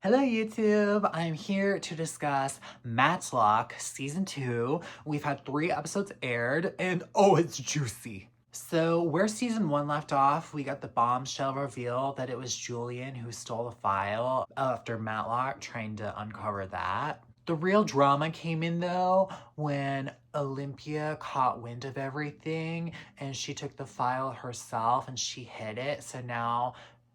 Hello YouTube, I'm here to discuss Matlock Season 2. We've had 3 episodes aired and oh, it's juicy. So where Season 1 left off, we got the bombshell reveal that it was Julian who stole the file after Matlock trying to uncover that. The real drama came in though when Olympia caught wind of everything and she took the file herself and she hid it. So now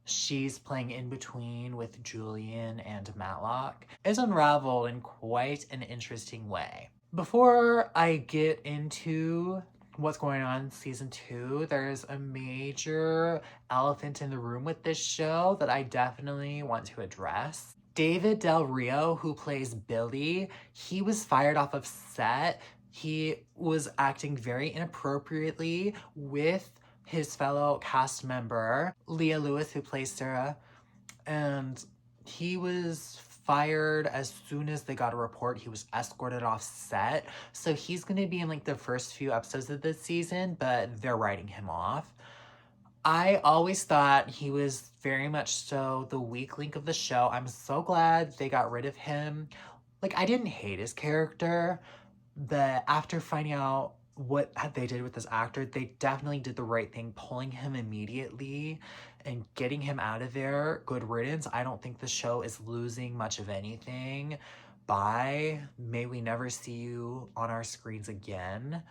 she's playing in between with Julian and Matlock. It's unraveled in quite an interesting way. Before I get into what's going on in season 2, there's a major elephant in the room with this show that I definitely want to address. David Del Rio, who plays Billy, he was fired off of set. He was acting very inappropriately with his fellow cast member, Leah Lewis, who plays Sarah, and he was fired as soon as they got a report. He was escorted off set. So he's going to be in like the first few episodes of this season, but they're writing him off. I always thought he was very much so the weak link of the show. I'm so glad they got rid of him. Like, I didn't hate his character, but after finding out what they did with this actor, they definitely did the right thing, pulling him immediately and getting him out of there. Good riddance. I don't think the show is losing much of anything. Bye. May we never see you on our screens again.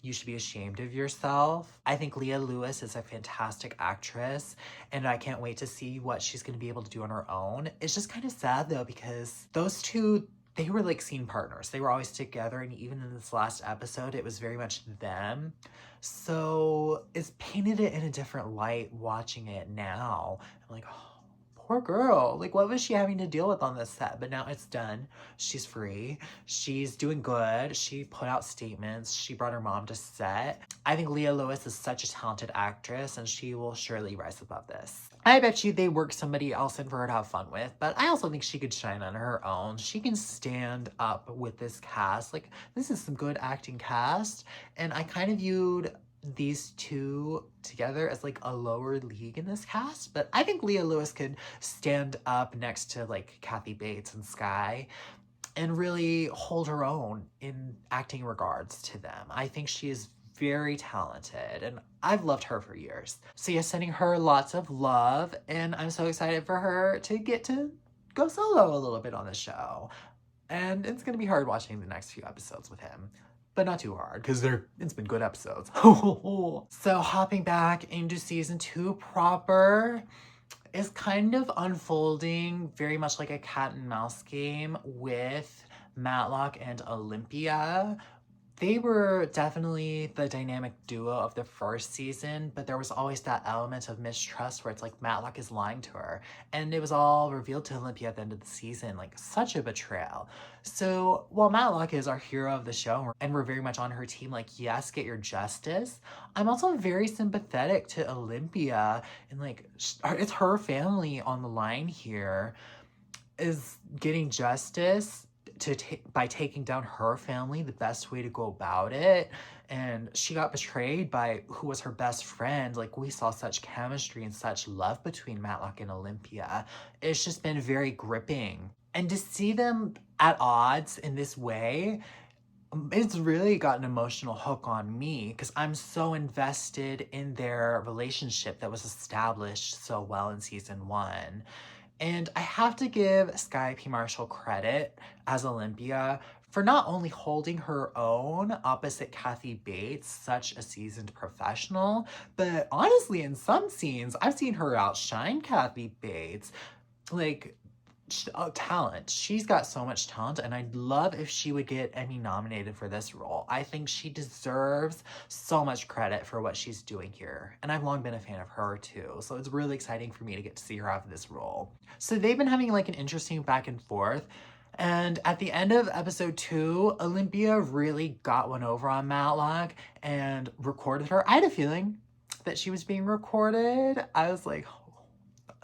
You should be ashamed of yourself. I think Leah Lewis is a fantastic actress, and I can't wait to see what she's going to be able to do on her own. It's just kind of sad, though, because those two, they were like scene partners. They were always together, and even in this last episode, it was very much them. So it's painted it in a different light watching it now. I'm like, oh, poor girl. Like, what was she having to deal with on this set? But now it's done. She's free. She's doing good. She put out statements. She brought her mom to set. I think Leah Lewis is such a talented actress, and she will surely rise above this. I bet you they work somebody else in for her to have fun with, but I also think she could shine on her own. She can stand up with this cast. Like, this is some good acting cast, and I kind of viewed these two together as like a lower league in this cast, but I think Leah Lewis could stand up next to like Kathy Bates and Skye and really hold her own in acting regards to them. I think she is very talented and I've loved her for years. So yeah, sending her lots of love, and I'm so excited for her to get to go solo a little bit on the show. And it's gonna be hard watching the next few episodes with him, but not too hard because it's been good episodes. So hopping back into season 2 proper is kind of unfolding very much like a cat and mouse game with Matlock and Olympia. They were definitely the dynamic duo of the first season, but there was always that element of mistrust where it's like Matlock is lying to her. And it was all revealed to Olympia at the end of the season, like such a betrayal. So while Matlock is our hero of the show and we're very much on her team, like, yes, get your justice, I'm also very sympathetic to Olympia and like, it's her family on the line here, is getting justice by taking down her family the best way to go about it. And she got betrayed by who was her best friend. Like, we saw such chemistry and such love between Matlock and Olympia. It's just been very gripping, and to see them at odds in this way, it's really got an emotional hook on me because I'm so invested in their relationship that was established so well in season 1. And I have to give Skye P. Marshall credit as Olympia for not only holding her own opposite Kathy Bates, such a seasoned professional, but honestly, in some scenes, I've seen her outshine Kathy Bates. Like, talent. She's got so much talent, and I'd love if she would get Emmy nominated for this role. I think she deserves so much credit for what she's doing here, and I've long been a fan of her too, so it's really exciting for me to get to see her have this role. So they've been having like an interesting back and forth, and at the end of episode 2, Olympia really got one over on Matlock and recorded her. I had a feeling that she was being recorded. I was like,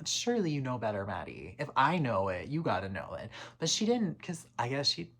surely you know better, Maddie. If I know it, you gotta know it. But she didn't, because I guess she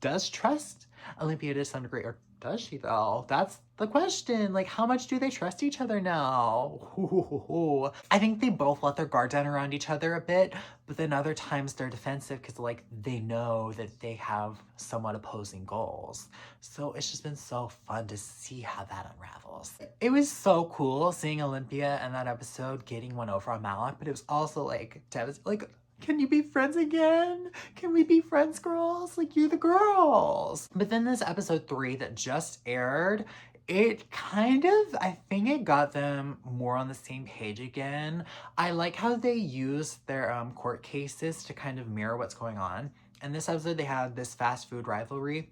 does trust Olympia to some degree, or does she though? That's the question. Like, how much do they trust each other now? Ooh. I think they both let their guard down around each other a bit, but then other times they're defensive because, like, they know that they have somewhat opposing goals. So it's just been so fun to see how that unravels. It was so cool seeing Olympia in that episode getting one over on Matlock, but it was also like devastating. Like, can you be friends again? Can we be friends, girls? Like, you're the girls. But then this episode 3 that just aired, it kind of, I think it got them more on the same page again. I like how they use their court cases to kind of mirror what's going on. In this episode, they had this fast food rivalry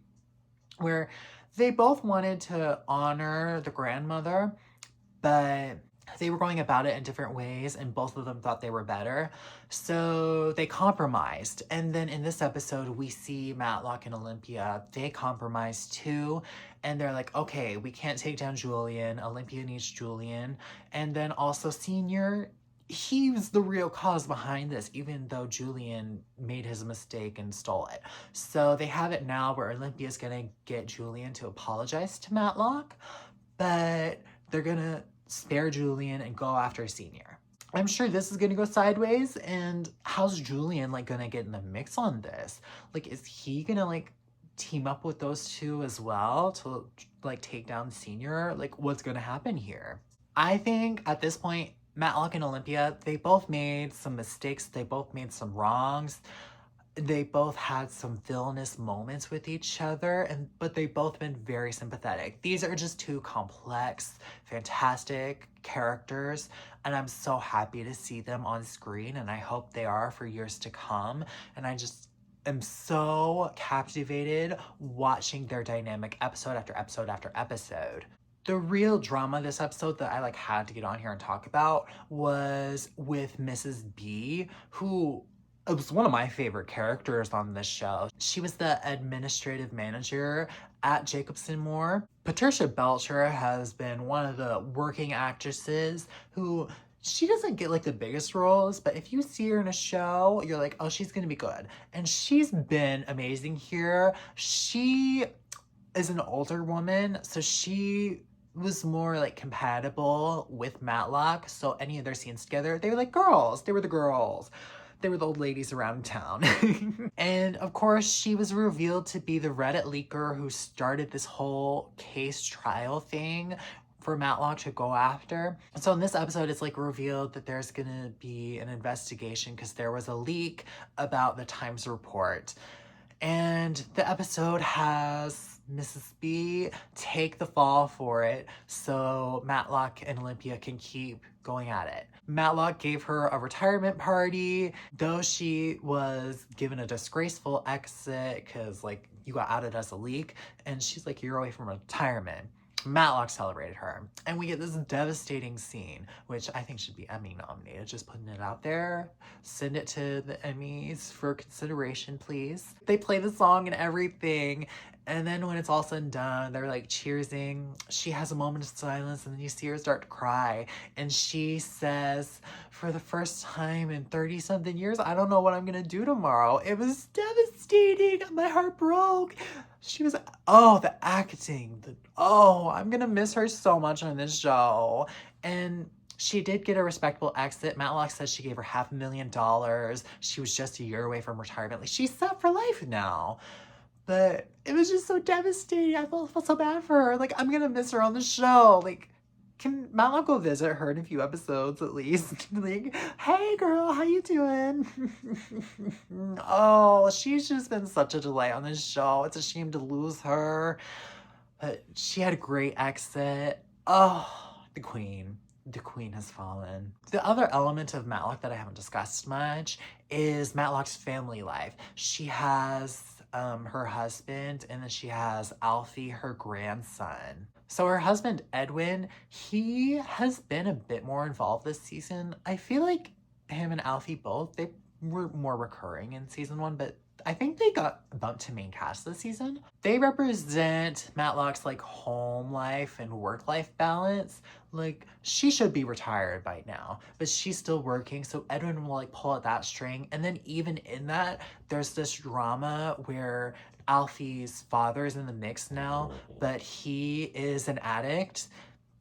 where they both wanted to honor the grandmother, but they were going about it in different ways and both of them thought they were better. So they compromised. And then in this episode, we see Matlock and Olympia, they compromise too. And they're like, okay, we can't take down Julian. Olympia needs Julian. And then also Senior, he was the real cause behind this, even though Julian made his mistake and stole it. So they have it now where Olympia's gonna get Julian to apologize to Matlock, but they're gonna spare Julian and go after Senior. I'm sure this is gonna go sideways, and how's Julian like gonna get in the mix on this? Like, is he gonna like team up with those two as well to like take down Senior? Like, what's gonna happen here? I think at this point, Matlock and Olympia, they both made some mistakes, they both made some wrongs. They both had some villainous moments with each other, but they both been very sympathetic. These are just two complex, fantastic characters, and I'm so happy to see them on screen, and I hope they are for years to come. And I just am so captivated watching their dynamic episode after episode after episode. The real drama this episode that I like had to get on here and talk about was with Mrs. B, who it was one of my favorite characters on this show. She was the administrative manager at Jacobson Moore. Patricia Belcher has been one of the working actresses who, she doesn't get like the biggest roles, but if you see her in a show, you're like, oh, she's gonna be good. And she's been amazing here. She is an older woman, so she was more like compatible with Matlock. So any of their scenes together, they were like girls. They were the girls. They were the old ladies around town. And of course, she was revealed to be the Reddit leaker who started this whole case trial thing for Matlock to go after. So in this episode, it's like revealed that there's gonna be an investigation because there was a leak about the Times report. And the episode has Mrs. B take the fall for it so Matlock and Olympia can keep going at it. Matlock gave her a retirement party, though she was given a disgraceful exit because like you got outed as a leak, and she's like, you're away from retirement. Matlock celebrated her, and we get this devastating scene, which I think should be Emmy nominated. Just putting it out there. Send it to the Emmys for consideration, please. They play the song and everything, and then when it's all said and done, they're like cheersing. She has a moment of silence, and then you see her start to cry, and she says, for the first time in 30-something years, I don't know what I'm gonna do tomorrow. It was devastating. My heart broke. She was, oh, the acting, I'm gonna miss her so much on this show. And she did get a respectable exit. Matlock says she gave her $500,000. She was just a year away from retirement. Like, she's set for life now. But it was just so devastating. I felt so bad for her. Like, I'm gonna miss her on the show. Like, can Matlock go visit her in a few episodes at least? Like, hey girl, how you doing? Oh, she's just been such a delight on this show. It's a shame to lose her. But she had a great exit. Oh, the queen. The queen has fallen. The other element of Matlock that I haven't discussed much is Matlock's family life. She has her husband, and then she has Alfie, her grandson. So her husband, Edwin, he has been a bit more involved this season. I feel like him and Alfie both, they were more recurring in season 1, but I think they got bumped to main cast this season. They represent Matlock's like home life and work life balance. Like she should be retired by now, but she's still working. So Edwin will like pull at that string. And then even in that, there's this drama where Alfie's father is in the mix now, but he is an addict.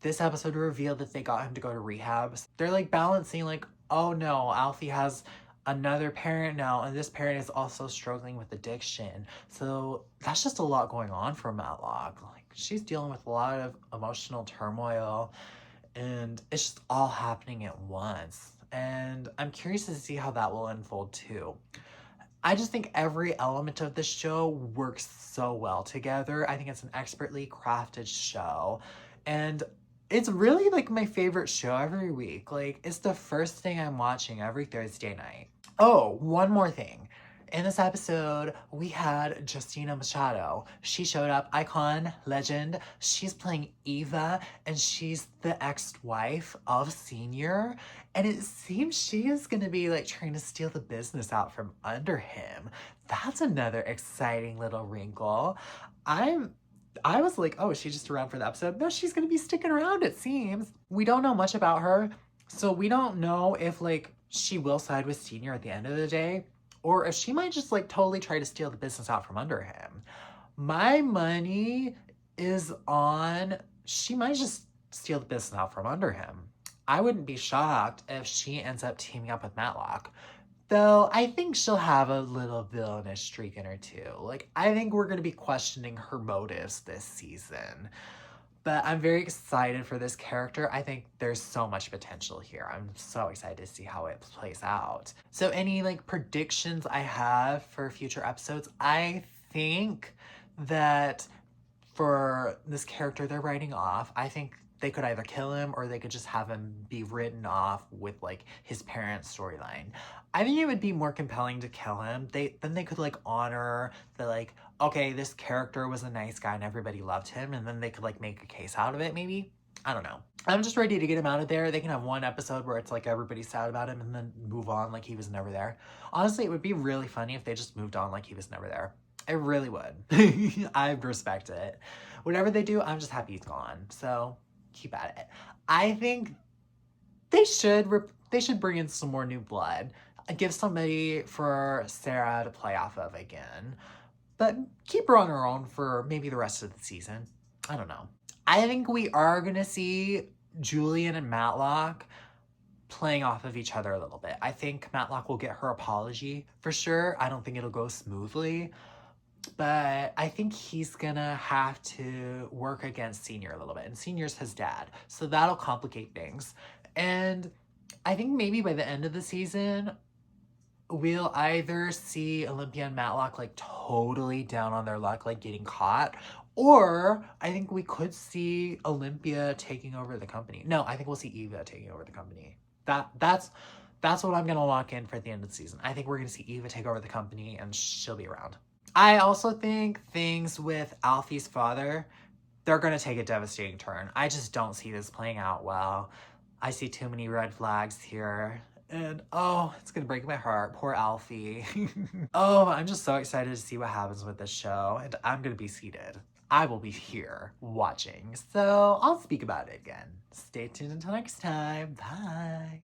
This episode revealed that they got him to go to rehab. They're like balancing like, oh no, Alfie has another parent now, and this parent is also struggling with addiction. So that's just a lot going on for Matlock. Like she's dealing with a lot of emotional turmoil, and it's just all happening at once. And I'm curious to see how that will unfold too. I just think every element of this show works so well together. I think it's an expertly crafted show. And it's really like my favorite show every week. Like it's the first thing I'm watching every Thursday night. Oh, one more thing. In this episode, we had Justina Machado. She showed up, icon, legend. She's playing Eva, and she's the ex-wife of Senior. And it seems she is gonna be like trying to steal the business out from under him. That's another exciting little wrinkle. I was like, oh, is she just around for the episode? No, she's gonna be sticking around, it seems. We don't know much about her, so we don't know if like she will side with Senior at the end of the day, or if she might just like totally try to steal the business out from under him. My money is on she might just steal the business out from under him. I wouldn't be shocked if she ends up teaming up with Matlock. Though I think she'll have a little villainous streak in her too. Like I think we're gonna be questioning her motives this season. But I'm very excited for this character. I think there's so much potential here. I'm so excited to see how it plays out. So any like predictions I have for future episodes, I think that for this character they're writing off, I think they could either kill him or they could just have him be written off with like his parents' storyline. I think it would be more compelling to kill him. Then they could like honor the like, okay, this character was a nice guy and everybody loved him, and then they could like make a case out of it maybe. I don't know. I'm just ready to get him out of there. They can have one episode where it's like everybody's sad about him and then move on like he was never there. Honestly, it would be really funny if they just moved on like he was never there. It really would. I respect it. Whatever they do, I'm just happy he's gone. So keep at it. I think they should bring in some more new blood. Give somebody for Sarah to play off of again. But keep her on her own for maybe the rest of the season. I don't know. I think we are going to see Julian and Matlock playing off of each other a little bit. I think Matlock will get her apology for sure. I don't think it'll go smoothly. But I think he's gonna have to work against Senior a little bit. And Senior's his dad. So that'll complicate things. And I think maybe by the end of the season, we'll either see Olympia and Matlock like totally down on their luck, like getting caught, or I think we could see Olympia taking over the company. No, I think we'll see Eva taking over the company. That's what I'm gonna lock in for the end of the season. I think we're gonna see Eva take over the company and she'll be around. I also think things with Alfie's father, they're gonna take a devastating turn. I just don't see this playing out well. I see too many red flags here. And oh, it's gonna break my heart. Poor Alfie. Oh, I'm just so excited to see what happens with this show. And I'm gonna be seated. I will be here watching. So I'll speak about it again. Stay tuned until next time. Bye.